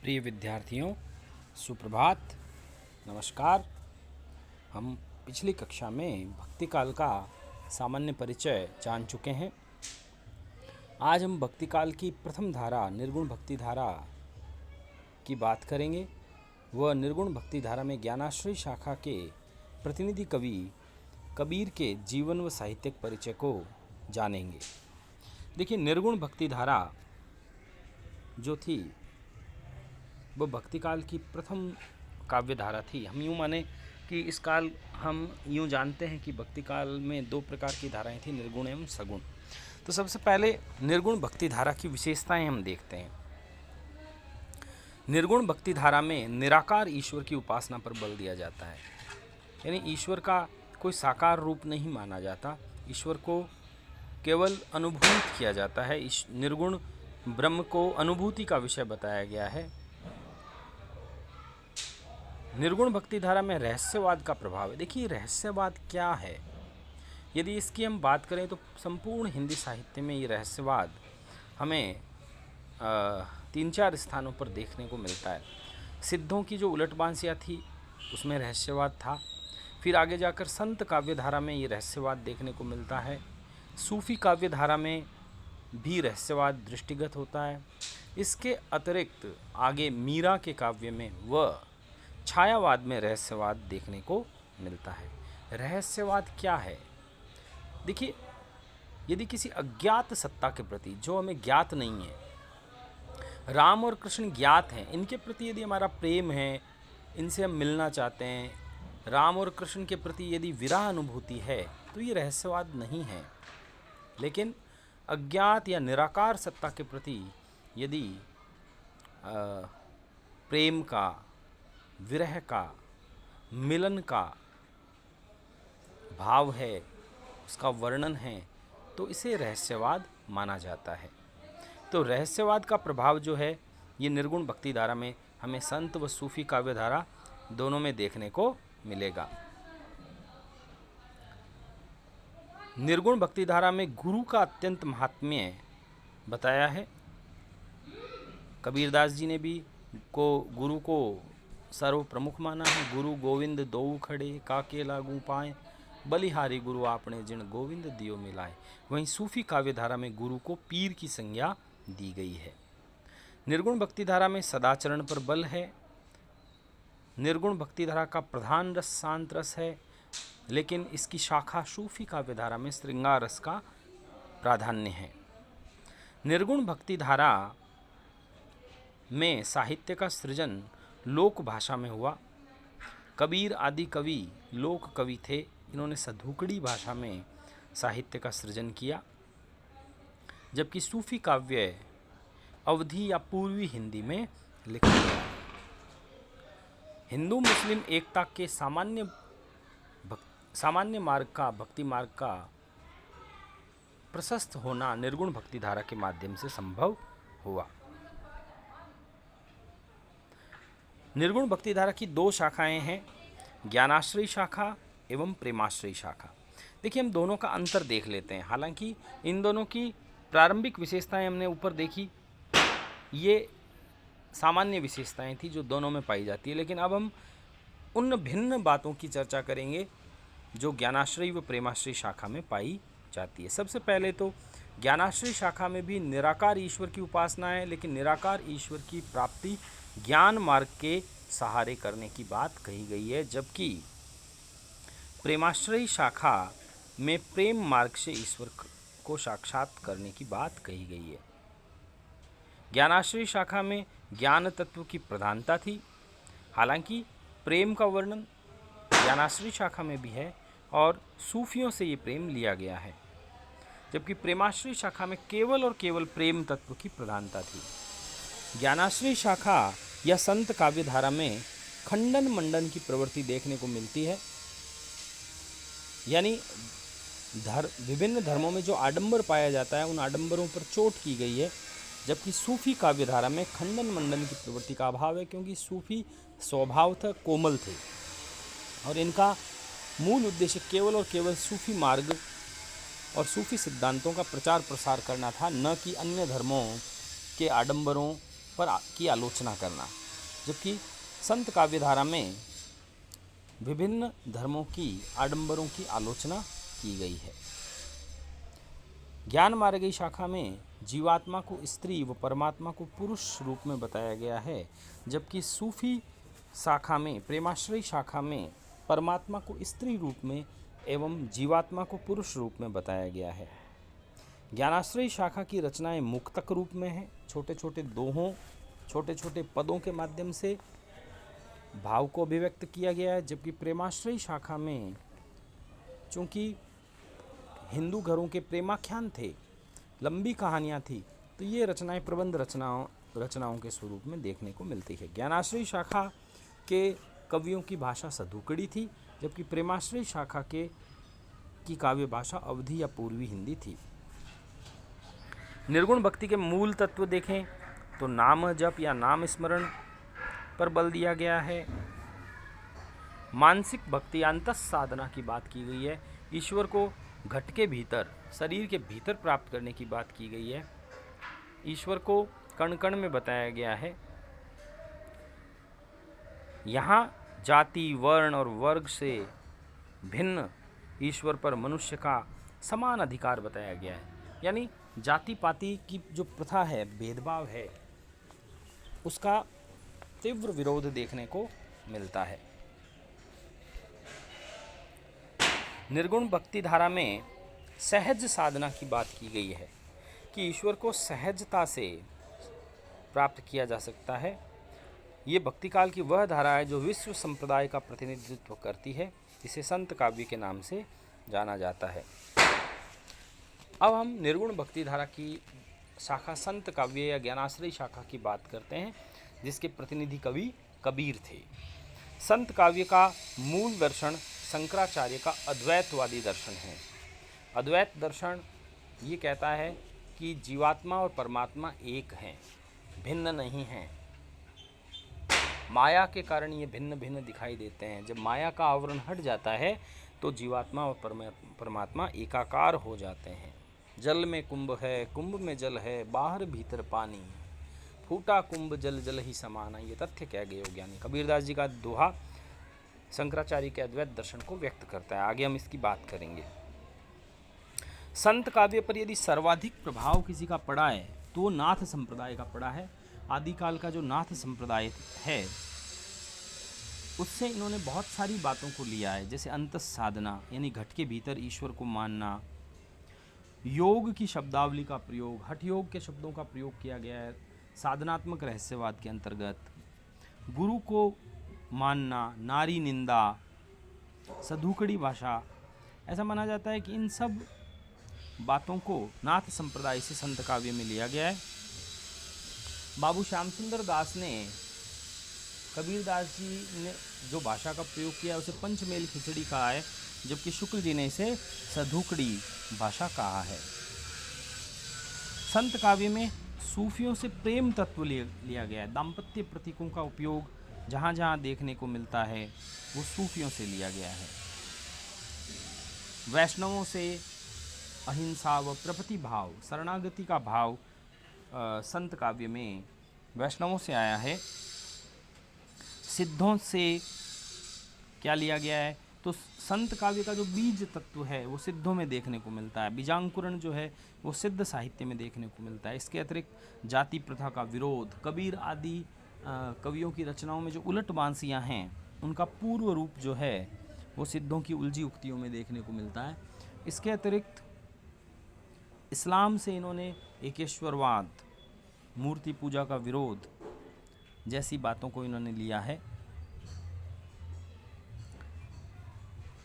प्रिय विद्यार्थियों, सुप्रभात, नमस्कार। हम पिछली कक्षा में भक्ति काल का सामान्य परिचय जान चुके हैं। आज हम भक्ति काल की प्रथम धारा निर्गुण भक्ति धारा की बात करेंगे। वह निर्गुण भक्ति धारा में ज्ञानाश्रय शाखा के प्रतिनिधि कवि कबीर के जीवन व साहित्यिक परिचय को जानेंगे। देखिए, निर्गुण भक्ति धारा जो थी वो भक्ति काल की प्रथम काव्य धारा थी। हम यूँ माने कि इस काल हम यूँ जानते हैं कि भक्ति काल में दो प्रकार की धाराएं थी, निर्गुण एवं सगुण। तो सबसे पहले निर्गुण भक्ति धारा की विशेषताएं हम देखते हैं। निर्गुण भक्ति धारा में निराकार ईश्वर की उपासना पर बल दिया जाता है, यानी ईश्वर का कोई साकार रूप नहीं माना जाता, ईश्वर को केवल अनुभूत किया जाता है। इस निर्गुण ब्रह्म को अनुभूति का विषय बताया गया है। निर्गुण भक्ति धारा में रहस्यवाद का प्रभाव है। देखिए, रहस्यवाद क्या है? यदि इसकी हम बात करें तो संपूर्ण हिंदी साहित्य में ये रहस्यवाद हमें 3-4 स्थानों पर देखने को मिलता है। सिद्धों की जो उलटबांसियाँ थी उसमें रहस्यवाद था। फिर आगे जाकर संत काव्य धारा में ये रहस्यवाद देखने को मिलता है। सूफी काव्य धारा में भी रहस्यवाद दृष्टिगत होता है। इसके अतिरिक्त आगे मीरा के काव्य में वह छायावाद में रहस्यवाद देखने को मिलता है। रहस्यवाद क्या है? देखिए, यदि किसी अज्ञात सत्ता के प्रति जो हमें ज्ञात नहीं है, राम और कृष्ण ज्ञात हैं, इनके प्रति यदि हमारा प्रेम है, इनसे हम मिलना चाहते हैं, राम और कृष्ण के प्रति यदि विरह अनुभूति है, तो ये रहस्यवाद नहीं है। लेकिन अज्ञात या निराकार सत्ता के प्रति यदि प्रेम का, विरह का, मिलन का भाव है, उसका वर्णन है, तो इसे रहस्यवाद माना जाता है। तो रहस्यवाद का प्रभाव जो है ये निर्गुण भक्ति धारा में हमें संत व सूफी काव्य धारा दोनों में देखने को मिलेगा। निर्गुण भक्ति धारा में गुरु का अत्यंत महात्म्य बताया है। कबीरदास जी ने भी गुरु को सर्व प्रमुख माना है। गुरु गोविंद दोऊ खड़े, काके लागू पाए, बलिहारी गुरु आपने जिन गोविंद दियो मिलाए। वहीं सूफी काव्य धारा में गुरु को पीर की संज्ञा दी गई है। निर्गुण भक्ति धारा में सदाचरण पर बल है। निर्गुण भक्ति धारा का प्रधान रस शांत रस है, लेकिन इसकी शाखा सूफी काव्य धारा में श्रृंगार रस का प्राधान्य है। निर्गुण भक्ति धारा में साहित्य का सृजन लोक भाषा में हुआ। कबीर आदि कवि लोक कवि थे। इन्होंने सधुकड़ी भाषा में साहित्य का सृजन किया, जबकि सूफी काव्य अवधी या पूर्वी हिंदी में लिखा गया। हिंदू मुस्लिम एकता के सामान्य मार्ग का, भक्ति मार्ग का प्रशस्त होना निर्गुण भक्ति धारा के माध्यम से संभव हुआ। निर्गुण भक्ति धारा की 2 शाखाएं हैं, ज्ञानाश्रय शाखा एवं प्रेमाश्रय शाखा। देखिए, हम दोनों का अंतर देख लेते हैं। हालांकि इन दोनों की प्रारंभिक विशेषताएं हमने ऊपर देखी, ये सामान्य विशेषताएं थी जो दोनों में पाई जाती है। लेकिन अब हम उन भिन्न बातों की चर्चा करेंगे जो ज्ञानाश्रय व प्रेमाश्रय शाखा में पाई जाती है। सबसे पहले तो ज्ञानाश्रय शाखा में भी निराकार ईश्वर की उपासना है, लेकिन निराकार ईश्वर की प्राप्ति ज्ञान मार्ग के सहारे करने की बात कही गई है, जबकि प्रेमाश्रय शाखा में प्रेम मार्ग से ईश्वर को साक्षात करने की बात कही गई है। ज्ञानाश्रय शाखा में ज्ञान तत्व की प्रधानता थी। हालांकि प्रेम का वर्णन ज्ञानाश्रय शाखा में भी है और सूफियों से ये प्रेम लिया गया है, जबकि प्रेमाश्रय शाखा में केवल और केवल प्रेम तत्व की प्रधानता थी। ज्ञानाश्रय शाखा या संत काव्य धारा में खंडन मंडन की प्रवृत्ति देखने को मिलती है, यानी विभिन्न धर्मों में जो आडंबर पाया जाता है उन आडंबरों पर चोट की गई है, जबकि सूफी काव्य धारा में खंडन मंडन की प्रवृत्ति का अभाव है, क्योंकि सूफी स्वभावतः कोमल थे और इनका मूल उद्देश्य केवल और केवल सूफी मार्ग और सूफी सिद्धांतों का प्रचार प्रसार करना था, न कि अन्य धर्मों के आडंबरों की आलोचना करना। जबकि संत काव्यधारा में विभिन्न धर्मों की आडंबरों की आलोचना की गई है। ज्ञान मार्गी शाखा में जीवात्मा को स्त्री व परमात्मा को पुरुष रूप में बताया गया है, जबकि सूफी शाखा में, प्रेमाश्रयी शाखा में परमात्मा को स्त्री रूप में एवं जीवात्मा को पुरुष रूप में बताया गया है। ज्ञानाश्रयी शाखा की रचनाएं मुक्तक रूप में हैं, छोटे छोटे दोहों, छोटे छोटे पदों के माध्यम से भाव को अभिव्यक्त किया गया है। जबकि प्रेमाश्रयी शाखा में चूँकि हिंदू घरों के प्रेमाख्यान थे, लंबी कहानियाँ थी, तो ये रचनाएं प्रबंध रचनाओं के स्वरूप में देखने को मिलती है। ज्ञानाश्रयी शाखा के कवियों की भाषा सधुकड़ी थी, जबकि प्रेमाश्रयी शाखा की काव्य भाषा अवधी या पूर्वी हिंदी थी। निर्गुण भक्ति के मूल तत्व देखें तो नाम जप या नाम स्मरण पर बल दिया गया है। मानसिक भक्ति अंतस साधना की बात की गई है। ईश्वर को घट के भीतर, शरीर के भीतर प्राप्त करने की बात की गई है। ईश्वर को कण कण में बताया गया है। यहाँ जाति, वर्ण और वर्ग से भिन्न ईश्वर पर मनुष्य का समान अधिकार बताया गया है। यानी जाति पाति की जो प्रथा है, भेदभाव है, उसका तीव्र विरोध देखने को मिलता है। निर्गुण भक्ति धारा में सहज साधना की बात की गई है कि ईश्वर को सहजता से प्राप्त किया जा सकता है। ये भक्ति काल की वह धारा है जो विश्व संप्रदाय का प्रतिनिधित्व करती है। इसे संत काव्य के नाम से जाना जाता है। अब हम निर्गुण भक्ति धारा की शाखा संत काव्य या ज्ञानाश्रयी शाखा की बात करते हैं, जिसके प्रतिनिधि कवि कबीर थे। संत काव्य का मूल दर्शन शंकराचार्य का अद्वैतवादी दर्शन है। अद्वैत दर्शन ये कहता है कि जीवात्मा और परमात्मा एक हैं, भिन्न नहीं हैं। माया के कारण ये भिन्न भिन्न दिखाई देते हैं। जब माया का आवरण हट जाता है तो जीवात्मा और परमात्मा एकाकार हो जाते हैं। जल में कुंभ है, कुंभ में जल है, बाहर भीतर पानी, फूटा कुंभ जल जल ही समाना, ये तथ्य कह गए हो ज्ञानी। कबीरदास जी का दोहा शंकराचार्य के अद्वैत दर्शन को व्यक्त करता है। आगे हम इसकी बात करेंगे। संत काव्य पर यदि सर्वाधिक प्रभाव किसी का पड़ा है तो नाथ संप्रदाय का पड़ा है। आदिकाल का जो नाथ संप्रदाय है उससे इन्होंने बहुत सारी बातों को लिया है, जैसे अंतस साधना यानी घट के भीतर ईश्वर को मानना, योग की शब्दावली का प्रयोग, हठ योग के शब्दों का प्रयोग किया गया है साधनात्मक रहस्यवाद के अंतर्गत, गुरु को मानना, नारी निंदा, सधुकड़ी भाषा। ऐसा माना जाता है कि इन सब बातों को नाथ संप्रदाय से संत काव्य में लिया गया है। बाबू श्याम सुंदर दास ने, कबीरदास जी ने जो भाषा का प्रयोग किया है उसे पंचमेल खिचड़ी कहा है, जबकि शुक्ल जी ने इसे सधुकड़ी भाषा कहा है। संत काव्य में सूफियों से प्रेम तत्व लिया गया है। दाम्पत्य प्रतीकों का उपयोग जहाँ जहाँ देखने को मिलता है वो सूफियों से लिया गया है। वैष्णवों से अहिंसा व प्रपति भाव, शरणागति का भाव संत काव्य में वैष्णवों से आया है। सिद्धों से क्या लिया गया है, तो संत काव्य का जो बीज तत्व है वो सिद्धों में देखने को मिलता है। बीजांकुरण जो है वो सिद्ध साहित्य में देखने को मिलता है। इसके अतिरिक्त जाति प्रथा का विरोध, कबीर आदि कवियों की रचनाओं में जो उलट बांसियाँ हैं उनका पूर्व रूप जो है वो सिद्धों की उलझी उक्तियों में देखने को मिलता है। इसके अतिरिक्त इस्लाम से इन्होंने एकेश्वरवाद, मूर्ति पूजा का विरोध जैसी बातों को इन्होंने लिया है।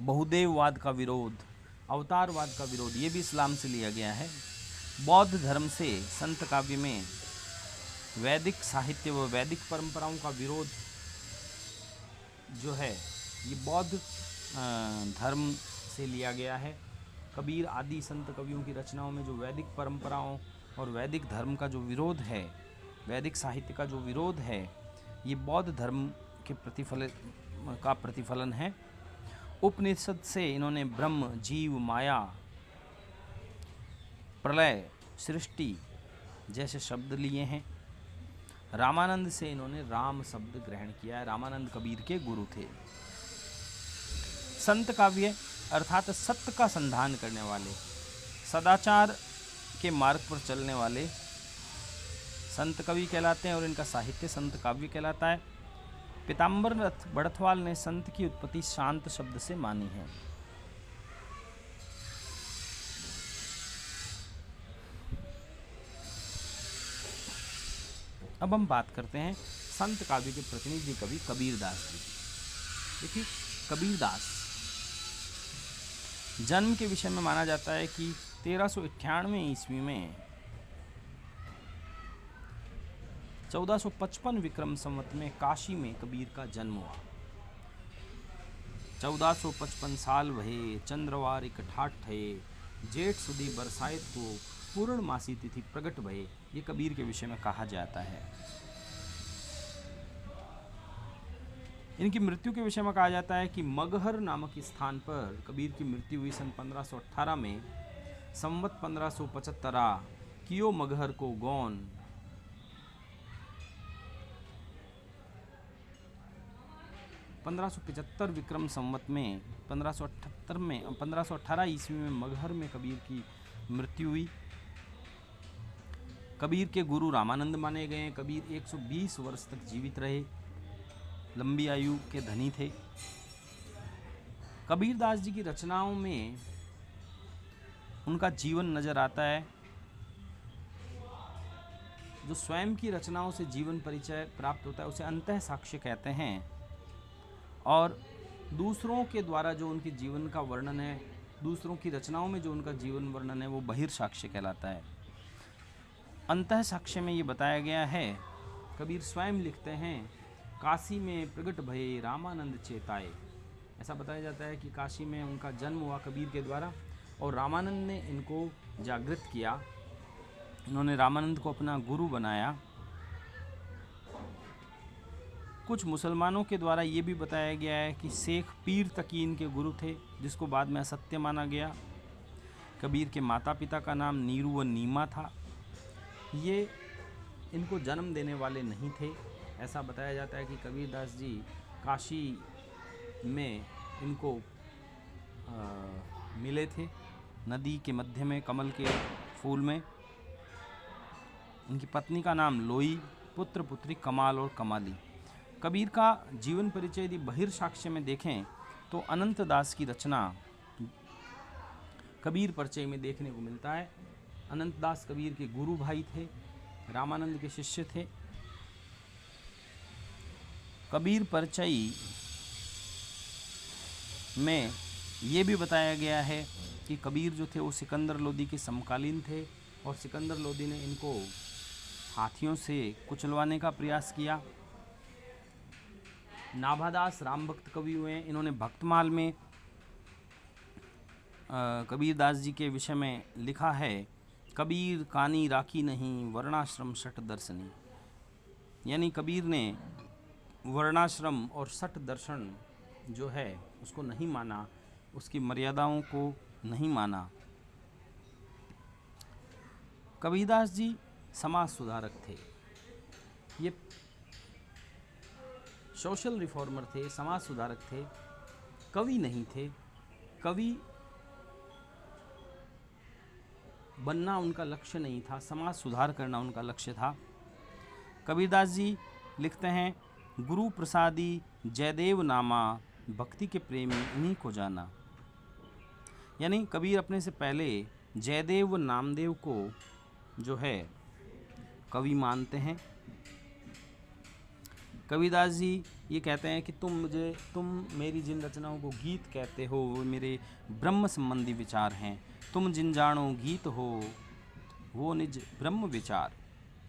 बहुदेववाद का विरोध, अवतारवाद का विरोध, ये भी इस्लाम से लिया गया है। बौद्ध धर्म से संत काव्य में वैदिक साहित्य व वैदिक परंपराओं का विरोध जो है ये बौद्ध धर्म से लिया गया है। कबीर आदि संत कवियों की रचनाओं में जो वैदिक परंपराओं और वैदिक धर्म का जो विरोध है, वैदिक साहित्य का जो विरोध है, ये बौद्ध धर्म के प्रतिफलन है। उपनिषद से इन्होंने ब्रह्म, जीव, माया, प्रलय, सृष्टि जैसे शब्द लिए हैं। रामानंद से इन्होंने राम शब्द ग्रहण किया है। रामानंद कबीर के गुरु थे। संत काव्य अर्थात सत्य का संधान करने वाले, सदाचार के मार्ग पर चलने वाले संत कवि कहलाते हैं और इनका साहित्य संत काव्य कहलाता है। पीताम्बर बड़थवाल ने संत की उत्पत्ति शांत शब्द से मानी है। अब हम बात करते हैं संत काव्य के प्रतिनिधि कवि कबीरदास जी। देखिए, कबीरदास जन्म के विषय में माना जाता है कि 1398 ईस्वी में 1455 विक्रम संवत में काशी में कबीर का जन्म हुआ। 1455 साल भये चंद्रवार एक ठाठ ठये, जेठ सुदी बरसाइत को पूर्णमासी तिथि प्रगट भये। ये कबीर के विषय में कहा जाता है। इनकी मृत्यु के विषय में कहा जाता है कि मगहर नामक स्थान पर कबीर की मृत्यु हुई सन 1518 में। संवत 1575 कियो मगहर को गौन, 1575 विक्रम संवत में 1518 ईस्वी में मगहर में कबीर की मृत्यु हुई। कबीर के गुरु रामानंद माने गए हैं। कबीर 120 वर्ष तक जीवित रहे, लंबी आयु के धनी थे। कबीरदास जी की रचनाओं में उनका जीवन नजर आता है। जो स्वयं की रचनाओं से जीवन परिचय प्राप्त होता है उसे अंतः साक्ष्य कहते हैं, और दूसरों के द्वारा जो उनके जीवन का वर्णन है, दूसरों की रचनाओं में जो उनका जीवन वर्णन है, वो बहिर्साक्ष्य कहलाता है। अंतः साक्ष्य में ये बताया गया है, कबीर स्वयं लिखते हैं, काशी में प्रगट भये रामानंद चेताए। ऐसा बताया जाता है कि काशी में उनका जन्म हुआ कबीर के द्वारा और रामानंद ने इनको जागृत किया। इन्होंने रामानंद को अपना गुरु बनाया। कुछ मुसलमानों के द्वारा ये भी बताया गया है कि शेख पीर तकी इनके गुरु थे, जिसको बाद में असत्य माना गया। कबीर के माता पिता का नाम नीरू व नीमा था। ये इनको जन्म देने वाले नहीं थे। ऐसा बताया जाता है कि कबीरदास जी काशी में इनको मिले थे, नदी के मध्य में कमल के फूल में। इनकी पत्नी का नाम लोई, पुत्र पुत्री कमाल और कमाली। कबीर का जीवन परिचय यदि बहिर्साक्ष्य में देखें तो अनंत दास की रचना कबीर परिचय में देखने को मिलता है। अनंत दास कबीर के गुरु भाई थे, रामानंद के शिष्य थे। कबीर परिचय में ये भी बताया गया है कि कबीर जो थे वो सिकंदर लोदी के समकालीन थे और सिकंदर लोदी ने इनको हाथियों से कुचलवाने का प्रयास किया। नाभादास राम भक्त कवि हुए हैं। इन्होंने भक्तमाल में कबीरदास जी के विषय में लिखा है, कबीर कानी राखी नहीं वर्णाश्रम सठ दर्शनी। यानी कबीर ने वर्णाश्रम और सठ दर्शन जो है उसको नहीं माना, उसकी मर्यादाओं को नहीं माना। कबीरदास जी समाज सुधारक थे। ये सोशल रिफॉर्मर थे, समाज सुधारक थे, कवि नहीं थे। कवि बनना उनका लक्ष्य नहीं था, समाज सुधार करना उनका लक्ष्य था। कबीरदास जी लिखते हैं, गुरु प्रसादी जयदेव नामा, भक्ति के प्रेमी इन्हीं को जाना। यानी कबीर अपने से पहले जयदेव व नामदेव को जो है कवि मानते हैं। कबीरदास जी ये कहते हैं कि तुम मेरी जिन रचनाओं को गीत कहते हो वो मेरे ब्रह्म संबंधी विचार हैं। तुम जिन जानो गीत हो वो निज ब्रह्म विचार।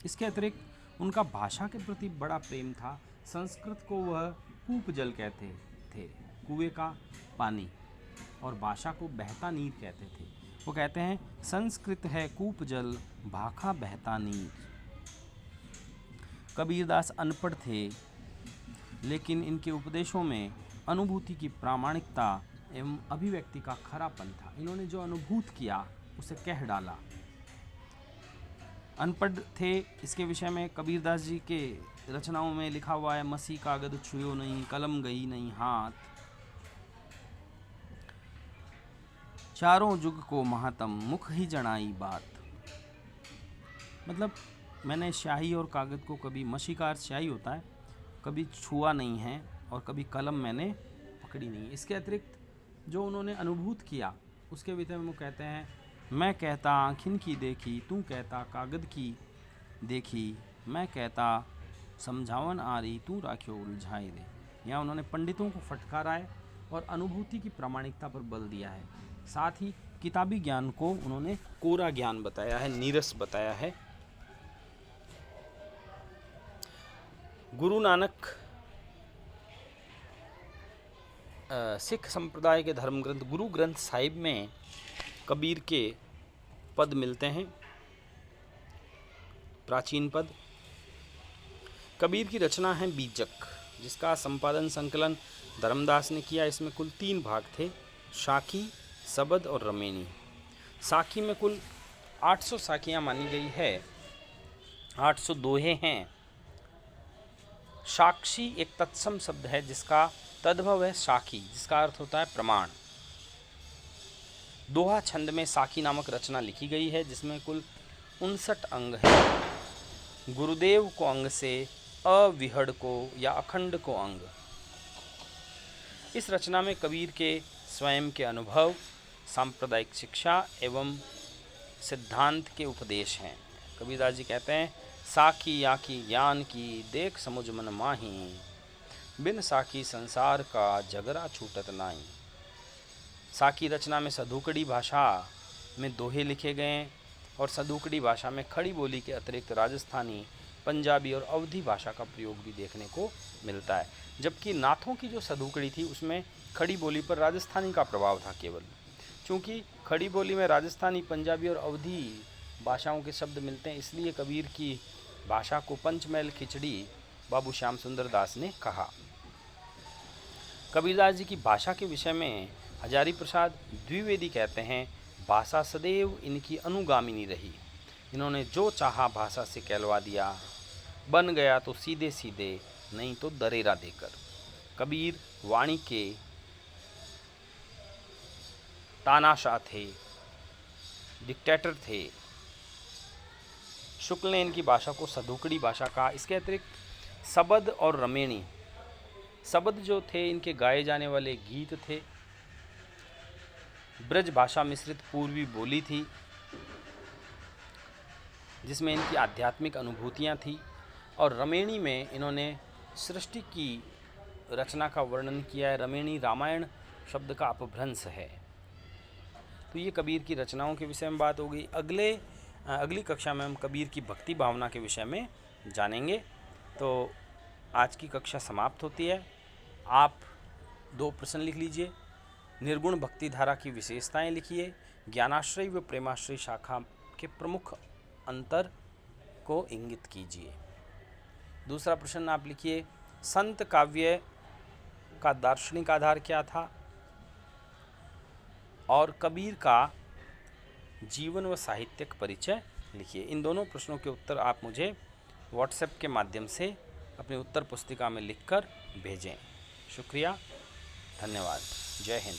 इसके अतिरिक्त उनका भाषा के प्रति बड़ा प्रेम था। संस्कृत को वह कूप जल कहते थे, कुएं का पानी, और भाषा को बहता नीर कहते थे। वो कहते हैं, संस्कृत है कूप जल भाखा बहता नीर। कबीरदास अनपढ़ थे, लेकिन इनके उपदेशों में अनुभूति की प्रामाणिकता एवं अभिव्यक्ति का खरापन था। इन्होंने जो अनुभूत किया उसे कह डाला। अनपढ़ थे, इसके विषय में कबीरदास जी के रचनाओं में लिखा हुआ है, मसी कागद छुयो नहीं, कलम गई नहीं हाथ, चारों जुग को महातम, मुख ही जनाई बात। मतलब मैंने स्याही और कागज़ को कभी, मसी का अर्थ स्याही होता है, कभी छुआ नहीं है और कभी कलम मैंने पकड़ी नहीं। इसके अतिरिक्त जो उन्होंने अनुभूत किया उसके विषय में वो कहते हैं, मैं कहता आँखिन की देखी, तू कहता कागद की देखी, मैं कहता समझावन आ रही, तू राख्यो उलझाई दे। यहाँ उन्होंने पंडितों को फटकारा है और अनुभूति की प्रामाणिकता पर बल दिया है। साथ ही किताबी ज्ञान को उन्होंने कोरा ज्ञान बताया है, नीरस बताया है। गुरु नानक सिख संप्रदाय के धर्म ग्रंथ गुरु ग्रंथ साहिब में कबीर के पद मिलते हैं, प्राचीन पद। कबीर की रचना है बीजक, जिसका संपादन संकलन धर्मदास ने किया। इसमें कुल 3 भाग थे, साखी, सबद और रमेनी। साखी में कुल 800 साखियाँ मानी गई है, 800 दोहे हैं। साक्षी एक तत्सम शब्द है जिसका तद्भव है साखी, जिसका अर्थ होता है प्रमाण। दोहा छंद में साखी नामक रचना लिखी गई है, जिसमें कुल 59 अंग हैं। गुरुदेव को अंग से, अविहड़ को या अखंड को अंग। इस रचना में कबीर के स्वयं के अनुभव, सांप्रदायिक शिक्षा एवं सिद्धांत के उपदेश हैं। कबीरदास जी कहते हैं, साखी आखी ज्ञान की, देख समुझ मन माही, बिन साखी संसार का जगरा छूटत नाई। साखी रचना में सदुकड़ी भाषा में दोहे लिखे गए हैं और सदुकड़ी भाषा में खड़ी बोली के अतिरिक्त राजस्थानी, पंजाबी और अवधी भाषा का प्रयोग भी देखने को मिलता है। जबकि नाथों की जो सदुकड़ी थी उसमें खड़ी बोली पर राजस्थानी का प्रभाव था केवल। चूँकि खड़ी बोली में राजस्थानी, पंजाबी और अवधी भाषाओं के शब्द मिलते हैं, इसलिए कबीर की भाषा को पंचमैल खिचड़ी बाबू श्याम सुंदर दास ने कहा। कबीरदास जी की भाषा के विषय में हजारी प्रसाद द्विवेदी कहते हैं, भाषा सदैव इनकी अनुगामिनी रही। इन्होंने जो चाहा भाषा से कहलवा दिया, बन गया तो सीधे सीधे, नहीं तो दरेरा देकर। कबीर वाणी के तानाशाह थे, डिक्टेटर थे। शुक्ल ने इनकी भाषा को सदुकड़ी भाषा कहा। इसके अतिरिक्त सबद और रमेणी, सबद जो थे इनके गाए जाने वाले गीत थे। ब्रज भाषा मिश्रित पूर्वी बोली थी जिसमें इनकी आध्यात्मिक अनुभूतियाँ थी। और रमेणी में इन्होंने सृष्टि की रचना का वर्णन किया है। रमेणी रामायण शब्द का अपभ्रंश है। तो ये कबीर की रचनाओं के विषय में बात हो गई। अगली कक्षा में हम कबीर की भक्ति भावना के विषय में जानेंगे। तो आज की कक्षा समाप्त होती है। आप 2 प्रश्न लिख लीजिए। निर्गुण भक्ति धारा की विशेषताएं लिखिए। ज्ञानाश्रय व प्रेमाश्रय शाखा के प्रमुख अंतर को इंगित कीजिए। दूसरा प्रश्न आप लिखिए, संत काव्य का दार्शनिक आधार क्या था। और कबीर का जीवन व साहित्यिक परिचय लिखिए। इन दोनों प्रश्नों के उत्तर आप मुझे व्हाट्सएप के माध्यम से अपनी उत्तर पुस्तिका में लिखकर भेजें। शुक्रिया, धन्यवाद, जय हिंद।